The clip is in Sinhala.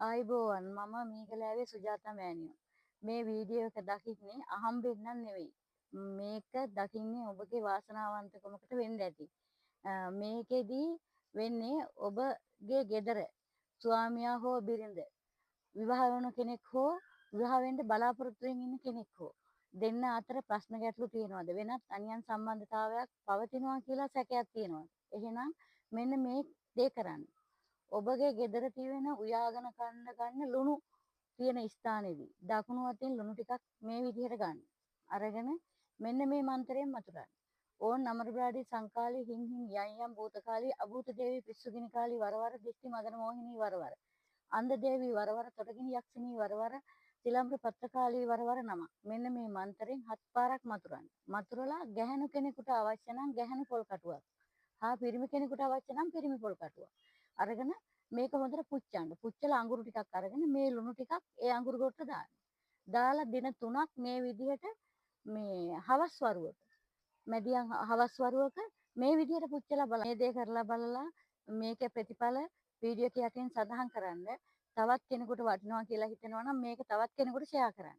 ආයිබෝවන් මම මීගලාවේ සුජාතා මෑණියෝ. මේ වීඩියෝ එක දකින්නේ අහම්බෙන් නෙවෙයි. මේක දකින්නේ ඔබගේ වාසනාවන්තකමකට වෙන්න ඇති. මේකෙදී වෙන්නේ ඔබගේ ගෙදර ස්වාමියා හෝ බිරිඳ විවාහ වුණ කෙනෙක් හෝ විවාහ වෙන්න බලාපොරොත්තු වෙමින් ඉන්න කෙනෙක් හෝ දෙන්න අතර ප්‍රශ්න ගැටලු තියෙනවද? වෙනත් අනියම් සම්බන්ධතාවයක් පවතිනවා කියලා සැකයක් තියෙනවද? එහෙනම් මෙන්න මේ දේ කරන්න. ඔබගේ ගෙදර තියෙන උයාගෙන ගන්න ලුණු තියෙන ස්ථානයේදී දකුණු අතින් ලුණු ටිකක් මේ විදිහට ගන්න. අරගෙන මෙන්න මේ මන්ත්‍රයෙන් මතුරන්න. ඕන් නමරබ්‍රාඩි සංකාලි හිං හිං යම් යම් භූතකාලි අභූත දේවි පිස්සුගිනි කාලි වරවර දිස්ති මදන මොහිනී වරවර අන්ධ දේවි වරවර තොටගිනි යක්ෂණී වරවර තිලම්බ්‍ර පත්‍රකාලී වරවර නම. මෙන්න මේ මන්ත්‍රයෙන් 7 පාරක් මතුරන්න. මතුරලා ගැහැණු කෙනෙකුට අවශ්‍ය නම් ගැහැණු පොල් කටුවක්. හා පිරිමි කෙනෙකුට අවශ්‍ය නම් පිරිමි පොල් කටුවක්. අරගෙන මේක හොඳට පුච්චන්න. පුච්චලා අඟුරු ටිකක් අරගෙන මේ ලුණු ටිකක් ඒ අඟුරු ගොට්ට දාන්න. දාලා දින 3ක් මේ විදිහට මේ හවස් වරුවක මැදියම් හවස් වරුවක මේ විදිහට පුච්චලා බලන්න. මේ දේ කරලා බලලා මේකේ ප්‍රතිඵල වීඩියෝ එක යටින් සඳහන් කරන්න. තවත් කෙනෙකුට වටිනවා කියලා හිතෙනවා නම් මේක තවත් කෙනෙකුට ෂෙයා කරන්න.